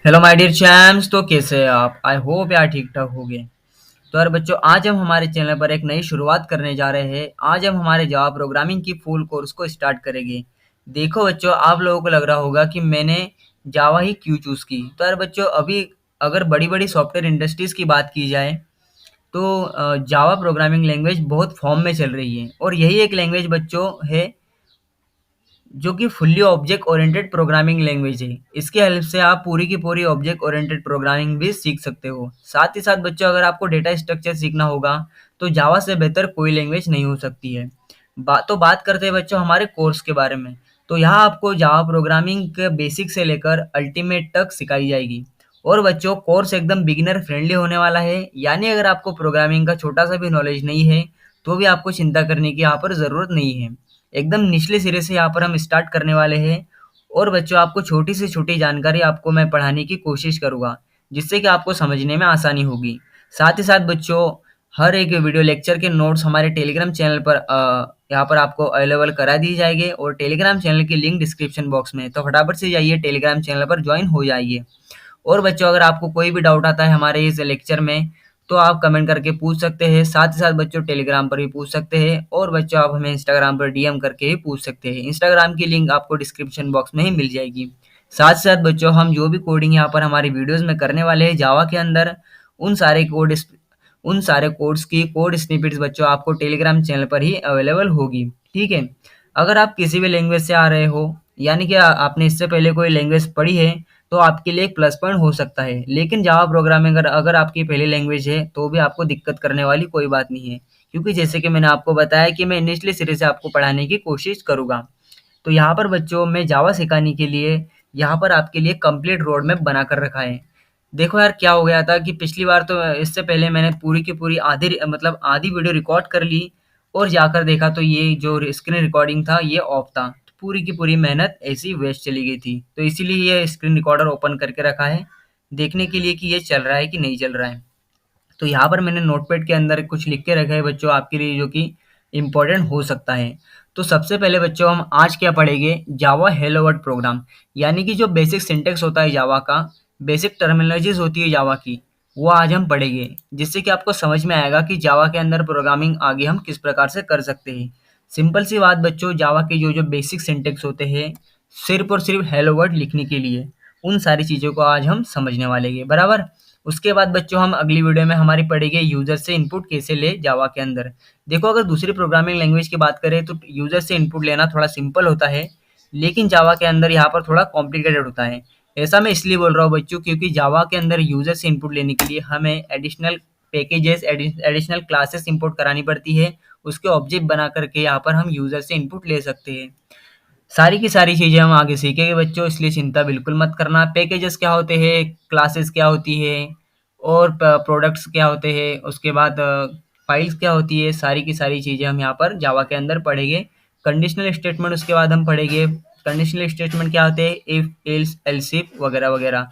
Hello my dear चैम्स। तो कैसे हैं आप? आई होप यार ठीक ठाक होंगे। तो यार बच्चों, आज हम हमारे चैनल पर एक नई शुरुआत करने जा रहे हैं। आज हम हमारे जावा प्रोग्रामिंग की फुल कोर्स को स्टार्ट करेंगे। देखो बच्चों, आप लोगों को लग रहा होगा कि मैंने जावा ही क्यों चूज़ की। तो यार बच्चों, अभी अगर बड़ी बड़ी सॉफ्टवेयर इंडस्ट्रीज़ की बात की जाए तो जावा प्रोग्रामिंग लैंग्वेज बहुत फॉर्म में चल रही है, और यही एक लैंग्वेज बच्चों है जो कि fully object oriented programming language है। इसकी हेल्प से आप पूरी की पूरी ऑब्जेक्ट ओरिएंटेड प्रोग्रामिंग भी सीख सकते हो। साथ ही साथ बच्चों, अगर आपको डेटा स्ट्रक्चर सीखना होगा तो जावा से बेहतर कोई लैंग्वेज नहीं हो सकती है। बात करते हैं बच्चों हमारे कोर्स के बारे में। तो यहाँ आपको जावा प्रोग्रामिंग के बेसिक से लेकर अल्टीमेट तक सिखाई जाएगी। और बच्चों, कोर्स एकदम बिगिनर फ्रेंडली होने वाला है, यानी अगर आपको प्रोग्रामिंग का छोटा सा भी नॉलेज नहीं है तो भी आपको चिंता करने की यहाँ पर ज़रूरत नहीं है। एकदम निचले सिरे से यहाँ पर हम स्टार्ट करने वाले हैं। और बच्चों, आपको छोटी से छोटी जानकारी आपको मैं पढ़ाने की कोशिश करूँगा, जिससे कि आपको समझने में आसानी होगी। साथ ही साथ बच्चों, हर एक वीडियो लेक्चर के नोट्स हमारे टेलीग्राम चैनल पर यहाँ पर आपको अवेलेबल करा दिए जाएंगे, और टेलीग्राम चैनल की लिंक डिस्क्रिप्शन बॉक्स में है। तो फटाफट से जाइए टेलीग्राम चैनल पर ज्वाइन हो जाइए। और बच्चों, अगर आपको कोई भी डाउट आता है हमारे इस लेक्चर में तो आप कमेंट करके पूछ सकते हैं। साथ ही साथ बच्चों, टेलीग्राम पर भी पूछ सकते हैं, और बच्चों आप हमें इंस्टाग्राम पर डीएम करके भी पूछ सकते हैं। इंस्टाग्राम की लिंक आपको डिस्क्रिप्शन बॉक्स में ही मिल जाएगी। साथ ही साथ बच्चों, हम जो भी कोडिंग यहाँ पर हमारी वीडियोस में करने वाले हैं जावा के अंदर, उन सारे कोड उन सारे कोड्स की कोड स्निपेट्स बच्चों आपको टेलीग्राम चैनल पर ही अवेलेबल होगी। ठीक है। अगर आप किसी भी लैंग्वेज से आ रहे हो, यानी कि आपने इससे पहले कोई लैंग्वेज पढ़ी है, तो आपके लिए एक प्लस पॉइंट हो सकता है। लेकिन जावा प्रोग्रामिंग अगर अगर आपकी पहली लैंग्वेज है तो भी आपको दिक्कत करने वाली कोई बात नहीं है, क्योंकि जैसे कि मैंने आपको बताया कि मैं निचले सिरे से आपको पढ़ाने की कोशिश करूँगा। तो यहाँ पर बच्चों, मैं जावा सिखाने के लिए यहाँ पर आपके लिए कंप्लीट रोड मैप बना कर रखा है। देखो यार, क्या हो गया था कि पिछली बार तो इससे पहले मैंने पूरी की पूरी आधी वीडियो रिकॉर्ड कर ली, और जाकर देखा तो ये जो स्क्रीन रिकॉर्डिंग था ये ऑफ था। तो पूरी की पूरी मेहनत ऐसी ही वेस्ट चली गई थी। तो इसीलिए ये स्क्रीन रिकॉर्डर ओपन करके रखा है, देखने के लिए कि ये चल रहा है कि नहीं चल रहा है। तो यहाँ पर मैंने नोटपैड के अंदर कुछ लिख के रखा है बच्चों आपके लिए, जो कि इम्पोर्टेंट हो सकता है। तो सबसे पहले बच्चों, हम आज क्या पढ़ेंगे? जावा हेलो वर्ल्ड प्रोग्राम, यानी कि जो बेसिक सिंटेक्स होता है जावा का, बेसिक टर्मिनोलॉजीज होती है जावा की, वो आज हम पढ़ेंगे, जिससे कि आपको समझ में आएगा कि जावा के अंदर प्रोग्रामिंग आगे हम किस प्रकार से कर सकते हैं। सिंपल सी बात बच्चों, जावा के जो जो बेसिक सिंटेक्स होते हैं सिर्फ और सिर्फ हेलो वर्ल्ड लिखने के लिए, उन सारी चीज़ों को आज हम समझने वाले हैं, बराबर। उसके बाद बच्चों, हम अगली वीडियो में हमारी पढ़ेंगे यूजर से इनपुट कैसे ले जावा के अंदर। देखो, अगर दूसरी प्रोग्रामिंग लैंग्वेज की बात करें तो यूजर से इनपुट लेना थोड़ा सिंपल होता है, लेकिन जावा के अंदर यहाँ पर थोड़ा कॉम्प्लिकेटेड होता है। ऐसा मैं इसलिए बोल रहा हूँ बच्चों, क्योंकि जावा के अंदर यूजर से इनपुट लेने के लिए हमें additional packages, additional classes import करानी पड़ती है। उसके ऑब्जेक्ट बना करके यहाँ पर हम यूजर से इनपुट ले सकते हैं। सारी की सारी चीज़ें हम आगे सीखेंगे बच्चों, इसलिए चिंता बिल्कुल मत करना। पैकेजेस क्या होते हैं, क्लासेस क्या होती है, और प्रोडक्ट्स क्या होते हैं, उसके बाद फाइल्स क्या होती है, सारी की सारी चीज़ें हम यहाँ पर जावा के अंदर पढ़ेंगे। कंडीशनल स्टेटमेंट उसके बाद हम पढ़ेंगे। कंडीशनल स्टेटमेंट क्या होते हैं? इफ, एल्स, एल्स इफ वगैरह वगैरह।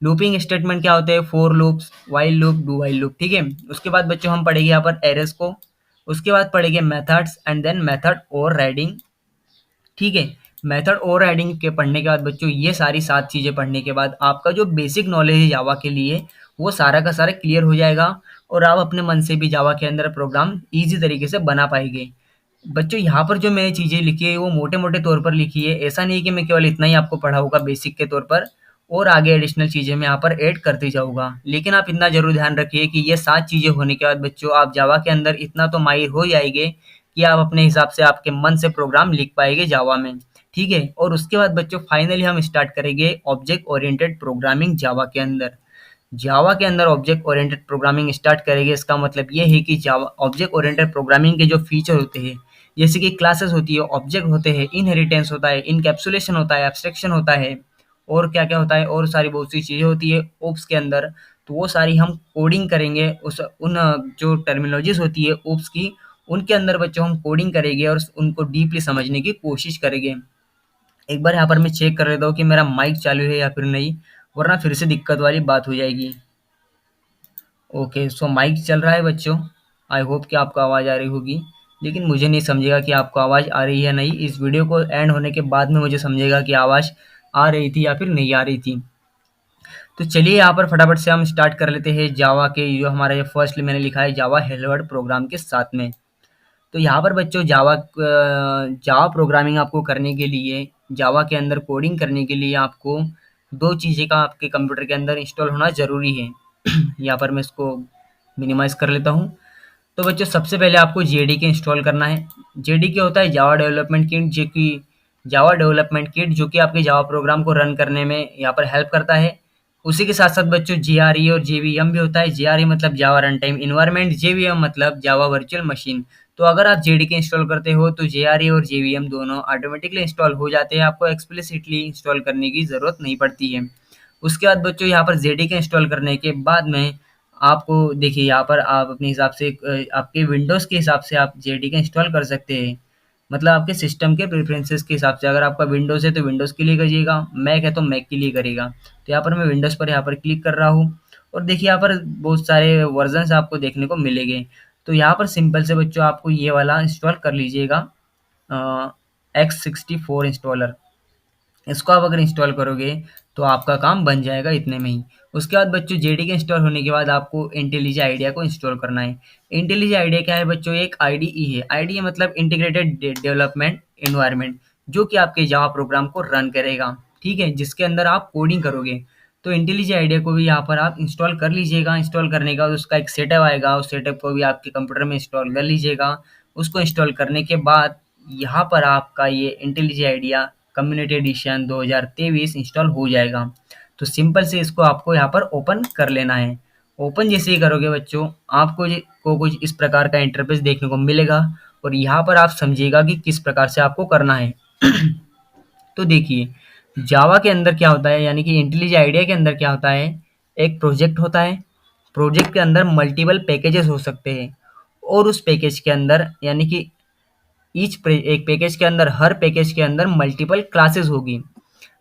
लूपिंग स्टेटमेंट क्या होते हैं? For loops, while loop, do while loop. ठीक है। उसके बाद बच्चों, हम पढ़ेंगे यहाँ पर एरर्स को। उसके बाद पढ़ेंगे methods, and then method overriding. ठीक है। मेथड ओवरराइडिंग के पढ़ने के बाद बच्चों, ये सारी 7 चीज़ें पढ़ने के बाद आपका जो बेसिक नॉलेज है जावा के लिए, वो सारा का सारा क्लियर हो जाएगा, और आप अपने मन से भी जावा के अंदर प्रोग्राम ईज़ी तरीके से बना पाएँगे। बच्चों, यहाँ पर जो मैंने चीज़ें लिखी है वो मोटे-मोटे तौर पर लिखी है। ऐसा नहीं है कि मैं केवल इतना ही आपको पढ़ाऊँगा बेसिक के तौर पर, और आगे एडिशनल चीज़ें मैं यहाँ पर ऐड करते जाऊँगा। लेकिन आप इतना ज़रूर ध्यान रखिए कि ये 7 चीज़ें होने के बाद बच्चों, आप जावा के अंदर इतना तो माहिर हो जाएँगे कि आप अपने हिसाब से आपके मन से प्रोग्राम लिख पाएँगे जावा में। ठीक है। और उसके बाद बच्चों, फाइनली हम स्टार्ट करेंगे ऑब्जेक्ट ओरिएंटेड प्रोग्रामिंग जावा के अंदर। जावा के अंदर ऑब्जेक्ट ओरिएंटेड प्रोग्रामिंग स्टार्ट करेंगे, इसका मतलब ये है कि जावा ऑब्जेक्ट ओरिएंटेड प्रोग्रामिंग के जो फीचर होते हैं, जैसे कि क्लासेस होती है, ऑब्जेक्ट होते हैं, इनहेरिटेंस होता है, इनकैप्सुलेशन होता है, एब्स्ट्रैक्शन होता है, और क्या-क्या होता है, और सारी बहुत सी चीज़ें होती है ओप्स के अंदर। तो वो सारी हम कोडिंग करेंगे, उस उन जो टर्मिनोलॉजीज़ होती है ओप्स की, उनके अंदर बच्चों हम कोडिंग करेंगे और उनको डीपली समझने की कोशिश करेंगे। एक बार यहाँ पर मैं चेक कर लेता हूँ कि मेरा माइक चालू है या फिर नहीं, वरना फिर से दिक्कत वाली बात हो जाएगी। ओके, सो माइक चल रहा है बच्चों। आई होप कि आपको आवाज़ आ रही होगी, लेकिन मुझे नहीं समझेगा कि आपको आवाज़ आ रही है या नहीं। इस वीडियो को एंड होने के बाद में मुझे समझेगा कि आवाज़ आ रही थी या फिर नहीं आ रही थी। तो चलिए यहाँ पर फटाफट से हम स्टार्ट कर लेते हैं जावा के, जो हमारा ये फर्स्ट मैंने लिखा है जावा हेलो वर्ल्ड प्रोग्राम के साथ में। तो यहाँ पर बच्चों जावा प्रोग्रामिंग आपको करने के लिए, जावा के अंदर कोडिंग करने के लिए आपको दो चीज़ें का आपके कंप्यूटर के अंदर इंस्टॉल होना ज़रूरी है। यहाँ पर मैं इसको मिनिमाइज़ कर लेता हूँ। तो बच्चों सबसे पहले आपको जेडीके इंस्टॉल करना है। जेडीके होता है जावा डेवलपमेंट किट, जो कि आपके जावा प्रोग्राम को रन करने में यहाँ पर हेल्प करता है। उसी के साथ साथ बच्चों जेआरई और जेवीएम भी होता है। जेआरई मतलब जावा रन टाइम इन्वायरमेंट, जेवीएम मतलब जावा वर्चुअल मशीन। तो अगर आप जेडीके इंस्टॉल करते हो तो जेआरई और जेवीएम दोनों ऑटोमेटिकली इंस्टॉल हो जाते हैं, आपको एक्सप्लिसिटली इंस्टॉल करने की ज़रूरत नहीं पड़ती है। उसके बाद बच्चों यहाँ पर जेडीके इंस्टॉल करने के बाद में आपको देखिए यहाँ पर आप अपने हिसाब से आपके विंडोज़ के हिसाब से आप जेडीके इंस्टॉल कर सकते हैं। मतलब आपके सिस्टम के प्रेफ़रेंसेस के हिसाब से, अगर आपका विंडोज़ है तो विंडोज़ के लिए करिएगा, मैक है तो मैक के लिए करेगा। तो यहाँ पर मैं विंडोज़ पर यहाँ पर क्लिक कर रहा हूँ और देखिए यहाँ पर बहुत सारे वर्ज़न्स आपको देखने को मिलेंगे। तो यहाँ पर सिंपल से बच्चों आपको ये वाला इंस्टॉल कर लीजिएगा, X64 इंस्टॉलर। इसको आप अगर इंस्टॉल करोगे तो आपका काम बन जाएगा इतने में ही। उसके बाद बच्चों जेडीके इंस्टॉल होने के बाद आपको इंटेलिजे आईडिया को इंस्टॉल करना है। इंटेलिजे आईडिया क्या है बच्चों? एक आईडीई है। आईडीई मतलब इंटीग्रेटेड डेवलपमेंट एनवायरनमेंट, जो कि आपके जावा प्रोग्राम को रन करेगा, ठीक है, जिसके अंदर आप कोडिंग करोगे। तो इंटेलिजे आईडिया को भी यहाँ पर आप इंस्टॉल कर लीजिएगा। इंस्टॉल करने के बाद उसका एक सेटअप आएगा, उस सेटअप को भी आपके कंप्यूटर में इंस्टॉल कर लीजिएगा। उसको इंस्टॉल करने के बाद यहाँ पर आपका ये इंटेलिजे आईडिया कम्युनिटी एडिशन 2023 इंस्टॉल हो जाएगा। तो सिंपल से इसको आपको यहाँ पर ओपन कर लेना है। ओपन जैसे ही करोगे बच्चों, आपको को कुछ इस प्रकार का इंटरफेस देखने को मिलेगा और यहाँ पर आप समझिएगा कि किस प्रकार से आपको करना है। तो देखिए जावा के अंदर क्या होता है, यानी कि इंटेलिजेंट आइडिया के अंदर क्या होता है, एक प्रोजेक्ट होता है। प्रोजेक्ट के अंदर मल्टीपल पैकेजेस हो सकते हैं और उस पैकेज के अंदर, यानी कि एक पैकेज के अंदर, हर पैकेज के अंदर मल्टीपल क्लासेस होगी।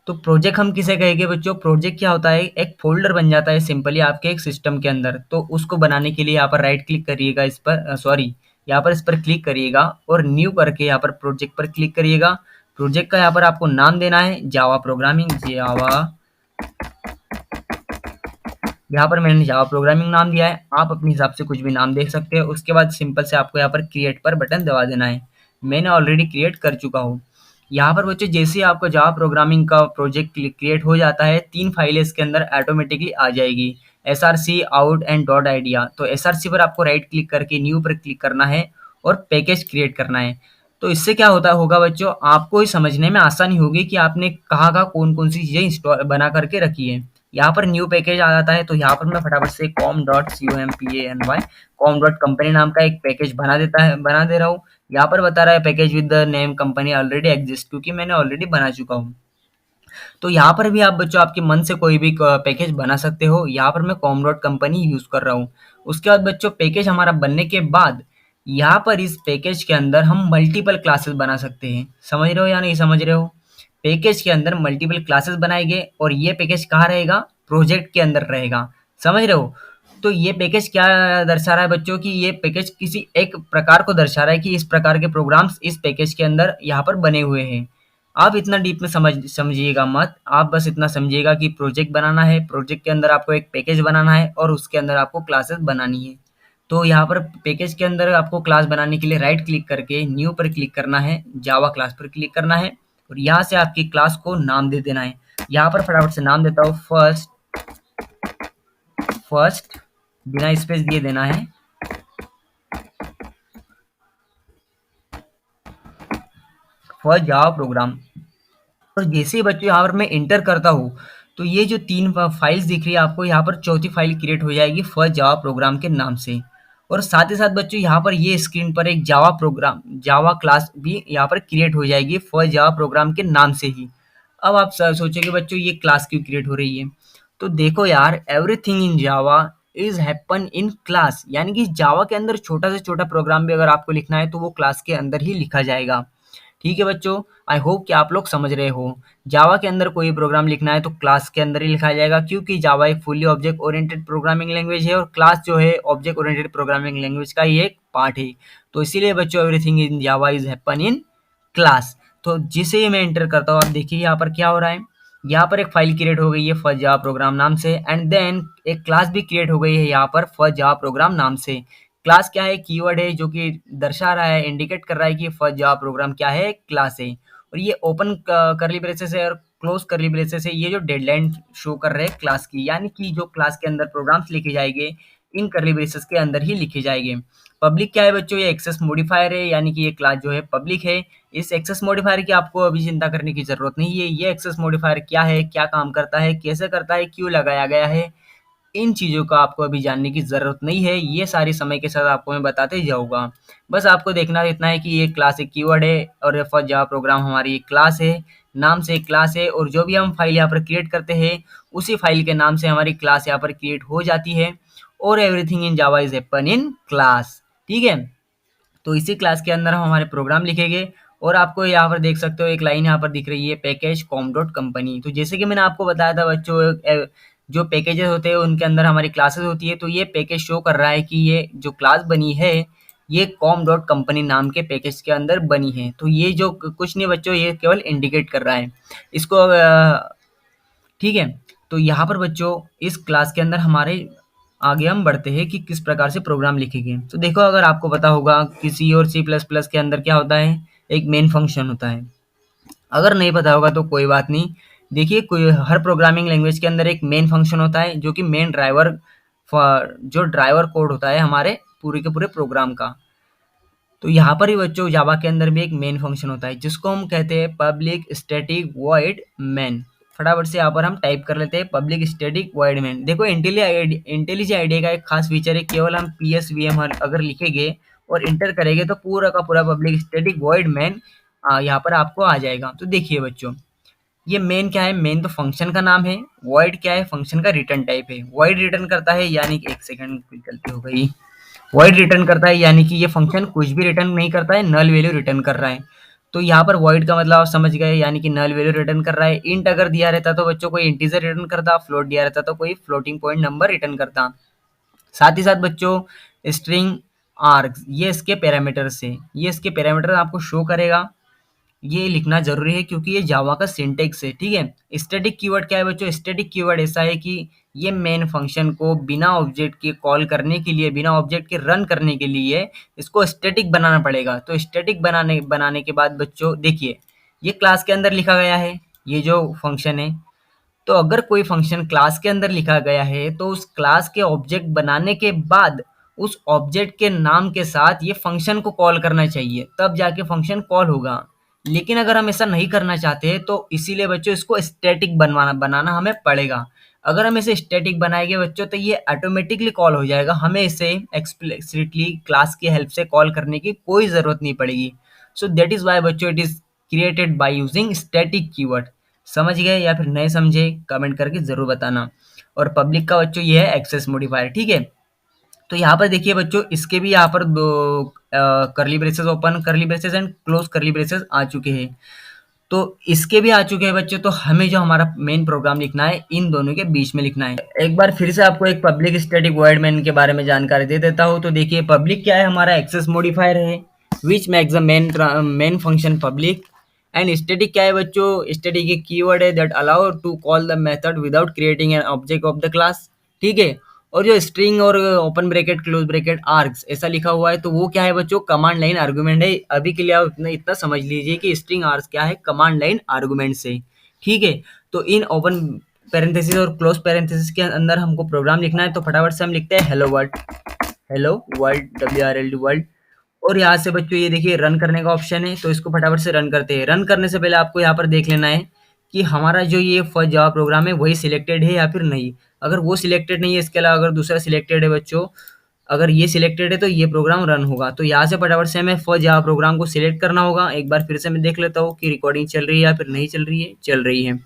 तो प्रोजेक्ट हम किसे कहेंगे बच्चों? प्रोजेक्ट क्या होता है, एक फ़ोल्डर बन जाता है सिंपली आपके एक सिस्टम के अंदर। तो उसको बनाने के लिए यहाँ पर राइट क्लिक करिएगा, इस पर यहाँ पर इस पर क्लिक करिएगा और न्यू करके यहाँ पर प्रोजेक्ट पर क्लिक करिएगा। प्रोजेक्ट का यहाँ पर आपको नाम देना है जावा प्रोग्रामिंग, यहाँ पर मैंने जावा प्रोग्रामिंग नाम दिया है, आप अपने हिसाब से कुछ भी नाम दे सकते हैं। उसके बाद सिंपल से आपको यहाँ पर क्रिएट पर बटन दबा देना है। मैंने ऑलरेडी क्रिएट कर चुका हूँ। यहाँ पर बच्चों जैसे ही आपका जावा प्रोग्रामिंग का प्रोजेक्ट क्रिएट हो जाता है, 3 फाइलें इसके अंदर ऑटोमेटिकली आ जाएगी, SRC, out and dot idea. तो एसआरसी पर आपको राइट क्लिक करके न्यू पर क्लिक करना है और पैकेज क्रिएट करना है। तो इससे क्या होगा बच्चों, आपको ही समझने में आसानी होगी कि आपने कहाँ कौन-कौन सी चीज़ें इंस्टॉल बना करके रखी है। यहाँ पर न्यू पैकेज आ जाता है, तो यहाँ पर मैं फटाफट से com.company नाम का एक पैकेज बना दे रहा हूँ। यहाँ पर बता रहा है package with the name company already exist, क्योंकि मैंने ऑलरेडी बना चुका हूँ। तो यहाँ पर भी आप बच्चों आपके मन से कोई भी पैकेज बना सकते हो। यहाँ पर मैं com.company यूज़ कर रहा हूँ। उसके बाद बच्चों पैकेज हमारा बनने के बाद यहाँ पर इस पैकेज के अंदर हम मल्टीपल क्लासेस बना सकते हैं। समझ रहे हो या नहीं समझ रहे हो? पैकेज के अंदर मल्टीपल क्लासेस बनाएंगे और ये पैकेज कहाँ रहेगा? प्रोजेक्ट के अंदर रहेगा। समझ रहे हो? तो ये पैकेज क्या दर्शा रहा है बच्चों, कि ये पैकेज किसी एक प्रकार को दर्शा रहा है कि इस प्रकार के प्रोग्राम्स इस पैकेज के अंदर यहाँ पर बने हुए हैं। आप इतना डीप में समझिएगा मत, आप बस इतना समझिएगा कि प्रोजेक्ट बनाना है, प्रोजेक्ट के अंदर आपको एक पैकेज बनाना है और उसके अंदर आपको क्लासेस बनानी है। तो यहाँ पर पैकेज के अंदर आपको क्लास बनाने के लिए राइट क्लिक करके न्यू पर क्लिक करना है, जावा क्लास पर क्लिक करना है और यहाँ से आपकी क्लास को नाम दे देना है। यहाँ पर फटाफट से नाम देता हूँ, फर्स्ट बिना स्पेस दिए देना है, फर्स्ट जावा प्रोग्राम। और जैसे ही बच्चों यहाँ पर मैं इंटर करता हूँ, तो ये जो 3 फाइल्स दिख रही है आपको, यहाँ पर चौथी फाइल क्रिएट हो जाएगी फर्स्ट जावा प्रोग्राम के नाम से। और साथ ही साथ बच्चों यहाँ पर ये स्क्रीन पर एक जावा क्लास भी यहाँ पर क्रिएट हो जाएगी फर्स्ट जावा प्रोग्राम के नाम से ही। अब आप सोचोगे बच्चों ये क्लास क्यों क्रिएट हो रही है? तो देखो यार, everything in Java is happen in class, यानी कि जावा के अंदर छोटा से छोटा प्रोग्राम भी अगर आपको लिखना है तो वो क्लास के अंदर ही लिखा जाएगा। ठीक है बच्चों, आई होप कि आप लोग समझ रहे हो। जावा के अंदर कोई प्रोग्राम लिखना है तो क्लास के अंदर ही लिखा जाएगा, क्योंकि जावा एक fully object oriented programming language है और क्लास जो है ऑब्जेक्ट ओरिएंटेड प्रोग्रामिंग लैंग्वेज का ही एक पार्ट है। तो इसीलिए बच्चों everything in Java is happen in class. तो जिसे ही मैं एंटर करता हूँ, आप देखिए यहाँ पर क्या हो रहा है, यहाँ पर एक फाइल क्रिएट हो गई है फर्स्ट जावा प्रोग्राम नाम से, एंड देन एक क्लास भी क्रिएट हो गई है यहाँ पर फर्स्ट जावा प्रोग्राम नाम से। क्लास क्या है? कीवर्ड है जो कि दर्शा रहा है, इंडिकेट कर रहा है कि फर्स्ट जावा प्रोग्राम क्या है? क्लास है। और ये ओपन करली ब्रेसेस है और क्लोज करली ब्रेसेस है, ये जो डेडलाइन शो कर रहे हैं क्लास की, यानी कि जो क्लास के अंदर प्रोग्राम्स लिखे जाएंगे इन करली ब्रेसेस के अंदर ही लिखे जाएंगे। पब्लिक क्या है बच्चों? ये एक्सेस मॉडिफायर है, यानी कि ये क्लास जो है पब्लिक है। इस एक्सेस मॉडिफायर की आपको अभी चिंता करने की जरूरत नहीं है। ये एक्सेस मॉडिफायर क्या है, क्या काम करता है, कैसे करता है, क्यों लगाया गया है, इन चीज़ों का आपको अभी जानने की ज़रूरत नहीं है। ये सारी समय के साथ आपको मैं बताते जाऊँगा। बस आपको देखना इतना है कि ये क्लास एक कीवर्ड है और फर्स्ट जावा प्रोग्राम हमारी एक क्लास है, नाम से एक क्लास है, और जो भी हम फाइल यहाँ पर क्रिएट करते हैं उसी फाइल के नाम से हमारी क्लास यहाँ पर क्रिएट हो जाती है। और everything in Java is happen in class. ठीक है? तो इसी क्लास के अंदर हम हमारे प्रोग्राम लिखेंगे। और आपको यहाँ पर देख सकते हो एक लाइन यहाँ पर दिख रही है, पैकेज कॉम डॉट कंपनी। तो जैसे कि मैंने आपको बताया था बच्चों, जो पैकेजेस होते हैं उनके अंदर हमारी क्लासेस होती है। तो ये पैकेज शो कर रहा है कि ये जो क्लास बनी है ये कॉम डॉट कंपनी नाम के पैकेज के अंदर बनी है। तो ये जो कुछ नहीं बच्चों, ये केवल इंडिकेट कर रहा है इसको। ठीक है? तो यहाँ पर बच्चों इस क्लास के अंदर हमारे आगे हम बढ़ते हैं कि किस प्रकार से प्रोग्राम लिखेंगे। तो देखो, अगर आपको पता होगा कि सी और सी प्लस प्लस के अंदर क्या होता है, एक मेन फंक्शन होता है। अगर नहीं पता होगा तो कोई बात नहीं। देखिए, कोई हर प्रोग्रामिंग लैंग्वेज के अंदर एक मेन फंक्शन होता है जो कि मेन ड्राइवर, जो ड्राइवर कोड होता है हमारे पूरे के पूरे प्रोग्राम का। तो यहाँ पर ही बच्चों जावा के अंदर भी एक मेन फंक्शन होता है जिसको हम कहते हैं पब्लिक स्टैटिक वॉइड मेन। फटाफट से यहाँ पर हम टाइप कर लेते हैं पब्लिक स्टैटिक वॉइड मेन। देखो, इंटेलिजेंट आईडिया का एक खास फीचर है, केवल हम PSVM अगर लिखेंगे और इंटर करेंगे तो पूरा का पूरा पब्लिक स्टैटिक वॉइड मेन यहाँ पर आपको आ जाएगा। तो देखिए बच्चों, ये मेन क्या है? मेन तो फंक्शन का नाम है। वॉइड क्या है? फंक्शन का रिटर्न टाइप है। वॉइड रिटर्न करता है, यानी कि एक सेकंड, कोई गलती हो गई। वॉइड रिटर्न करता है यानी कि ये फंक्शन कुछ भी रिटर्न नहीं करता है, नल वैल्यू रिटर्न कर रहा है। तो यहाँ पर वॉइड का मतलब आप समझ गए, यानी कि नल वैल्यू रिटर्न कर रहा है। इंट अगर दिया रहता तो बच्चों कोई इंटीजर रिटर्न करता, फ्लोट दिया रहता तो कोई फ्लोटिंग पॉइंट नंबर रिटर्न करता। साथ ही साथ बच्चों स्ट्रिंग आर्ग्स, ये इसके पैरामीटर्स है, ये इसके पैरामीटर आपको शो करेगा। ये लिखना ज़रूरी है क्योंकि ये जावा का सिंटेक्स है। ठीक है? स्टैटिक कीवर्ड क्या है बच्चों? स्टैटिक कीवर्ड ऐसा है कि ये मेन फंक्शन को बिना ऑब्जेक्ट के कॉल करने के लिए, बिना ऑब्जेक्ट के रन करने के लिए इसको स्टैटिक बनाना पड़ेगा। तो स्टैटिक बनाने बनाने के बाद बच्चों देखिए, ये क्लास के अंदर लिखा गया है, ये जो फंक्शन है। तो अगर कोई फंक्शन क्लास के अंदर लिखा गया है तो उस क्लास के ऑब्जेक्ट बनाने के बाद उस ऑब्जेक्ट के नाम के साथ ये फंक्शन को कॉल करना चाहिए, तब जाके फंक्शन कॉल होगा। लेकिन अगर हम ऐसा नहीं करना चाहते तो इसीलिए बच्चों इसको स्टैटिक बनवाना बनाना हमें पड़ेगा। अगर हम इसे स्टैटिक बनाएंगे बच्चों तो ये ऑटोमेटिकली कॉल हो जाएगा, हमें इसे एक्सप्लिसिटली क्लास की हेल्प से कॉल करने की कोई ज़रूरत नहीं पड़ेगी। सो दैट इज़ वाई बच्चों it is created by using static keyword. समझ गए या फिर नहीं समझे? कमेंट करके ज़रूर बताना। और पब्लिक का बच्चों ये है एक्सेस मॉडिफायर। ठीक है? तो यहाँ पर देखिए बच्चों, इसके भी यहाँ पर दो curly braces, open curly braces and close curly braces आ चुके हैं। तो इसके भी आ चुके हैं बच्चों। तो हमें जो हमारा मेन प्रोग्राम लिखना है इन दोनों के बीच में लिखना है। एक बार फिर से आपको एक पब्लिक स्टैटिक वॉइड मेन के बारे में जानकारी दे देता हूँ। तो देखिए, पब्लिक क्या है? हमारा एक्सेस मॉडिफायर है which makes the main function public. And static क्या है बच्चों? स्टैटिक एक कीवर्ड है that allow to call the method without creating an object of the class. ठीक है? और जो स्ट्रिंग और open bracket close bracket args ऐसा लिखा हुआ है तो वो क्या है बच्चों? कमांड लाइन आर्गुमेंट है। अभी के लिए आप इतना इतना समझ लीजिए कि स्ट्रिंग आर्ग्स क्या है? कमांड लाइन आर्गुमेंट से। ठीक है? तो इन ओपन पैरेंथेसिस और क्लोज पैरेंथेसिस के अंदर हमको प्रोग्राम लिखना है। तो फटाफट से हम लिखते हैं hello world, hello world, WRLD world. और यहाँ से बच्चों ये देखिए रन करने का ऑप्शन है, तो इसको फटाफट से रन करते हैं। रन करने से पहले आपको यहाँ पर देख लेना है कि हमारा जो ये फर्स्ट जावा प्रोग्राम है वही सिलेक्टेड है या फिर नहीं। अगर वो सिलेक्टेड नहीं है, इसके अलावा अगर दूसरा सिलेक्टेड है बच्चों, अगर ये सिलेक्टेड है तो ये प्रोग्राम रन होगा। तो यहाँ से फटाफट से हमें फर्स्ट जावा प्रोग्राम को सिलेक्ट करना होगा। एक बार फिर से मैं देख लेता हूँ कि रिकॉर्डिंग चल रही है या फिर नहीं चल रही है। चल रही है।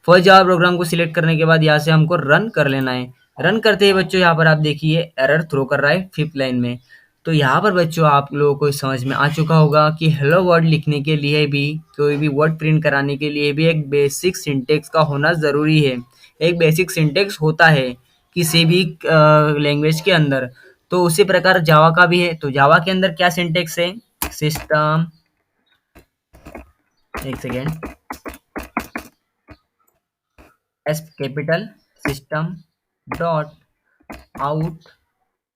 फर्स्ट जावा प्रोग्राम को सिलेक्ट करने के बाद यहाँ से हमको रन कर लेना है। रन करते ही बच्चों यहाँ पर आप देखिए एरर थ्रो कर रहा है 5th लाइन में। तो यहाँ पर बच्चों आप लोगों को समझ में आ चुका होगा कि हेलो वर्ड लिखने के लिए भी, कोई भी वर्ड प्रिंट कराने के लिए भी एक बेसिक सिंटेक्स का होना ज़रूरी है। एक बेसिक सिंटेक्स होता है किसी भी लैंग्वेज के अंदर। तो उसी प्रकार जावा का भी है। तो जावा के अंदर क्या सिंटेक्स है? सिस्टम, एक second, S capital system dot out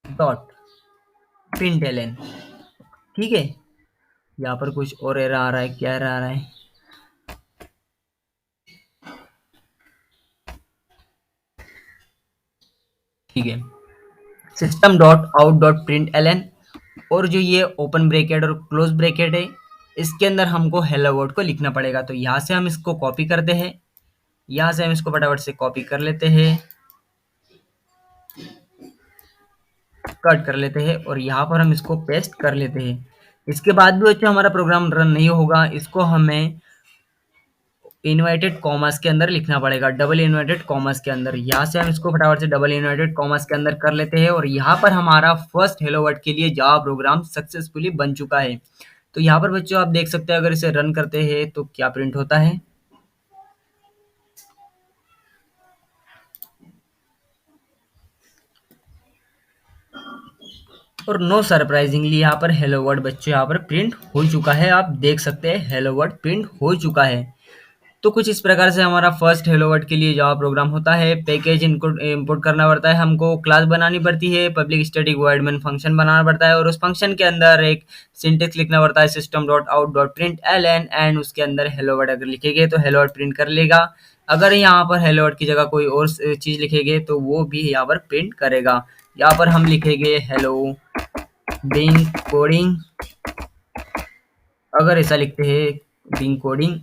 dot println. ठीक है, यहाँ पर कुछ और एरर आ रहा है, क्या एरर आ रहा है? ठीक है, system dot out dot print L N, और जो ये ओपन ब्रेकेट और क्लोज ब्रेकेट है, इसके अंदर हमको हेलो वर्ड को लिखना पड़ेगा। तो यहाँ से हम इसको कॉपी करते हैं, यहाँ से हम इसको फटाफट से कॉपी कर लेते हैं, कट कर लेते हैं, और यहाँ पर हम इसको पेस्ट कर लेते हैं। इसके बाद भी बच्चों हमारा प्रोग्राम रन नहीं होगा, इसको हमें इन्वर्टेड कॉमर्स के अंदर लिखना पड़ेगा, डबल इन्वर्टेड कॉमर्स के अंदर। यहाँ से हम इसको फटाफट से डबल इन्वर्टेड कॉमर्स के अंदर कर लेते हैं, और यहाँ पर हमारा फर्स्ट हेलो वर्ड के लिए जावा प्रोग्राम सक्सेसफुली बन चुका है। तो यहाँ पर बच्चों आप देख सकते हैं, अगर इसे रन करते हैं तो क्या प्रिंट होता है। और नो सरप्राइजिंगली यहाँ पर हेलो वर्ड बच्चों यहाँ पर प्रिंट हो चुका है। आप देख सकते हैं हेलो वर्ड प्रिंट हो चुका है। तो कुछ इस प्रकार से हमारा फर्स्ट हेलो वर्ड के लिए जावा प्रोग्राम होता है। पैकेज इंपोर्ट करना पड़ता है, हमको क्लास बनानी पड़ती है, public static void main function बनाना पड़ता है, और उस फंक्शन के अंदर एक सिंटेक्स लिखना पड़ता है, system dot out dot print L N, and उसके अंदर हेलो वर्ड अगर लिखेंगे तो हेलो वर्ड प्रिंट कर लेगा। अगर यहाँ पर हेलो वर्ड की जगह कोई और चीज लिखेंगे तो वो भी यहाँ पर प्रिंट करेगा। यहाँ पर हम लिखेंगे हेलो बिंग कोडिंग, अगर ऐसा लिखते हैं बिंग कोडिंग,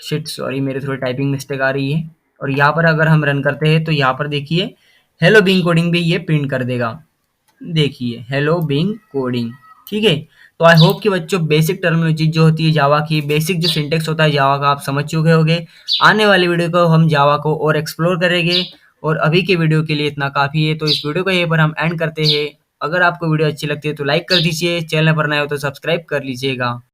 शिट सॉरी मेरे थोड़ी टाइपिंग मिस्टेक आ रही है। और यहाँ पर अगर हम रन करते हैं तो यहाँ पर देखिए हेलो बिंग कोडिंग भी ये प्रिंट कर देगा। देखिए हेलो बिंग कोडिंग। ठीक है, तो आई होप कि बच्चों बेसिक टर्मिनोलॉजी जो होती है जावा की, बेसिक जो सिंटेक्स होता है जावा का, आप समझ चुके होंगे। आने वाली वीडियो को हम जावा को और एक्सप्लोर करेंगे, और अभी के वीडियो के लिए इतना काफ़ी है। तो इस वीडियो को यहीं पर हम एंड करते हैं। अगर आपको वीडियो अच्छी लगती है तो लाइक कर दीजिए, चैनल पर नए हो तो सब्सक्राइब कर लीजिएगा।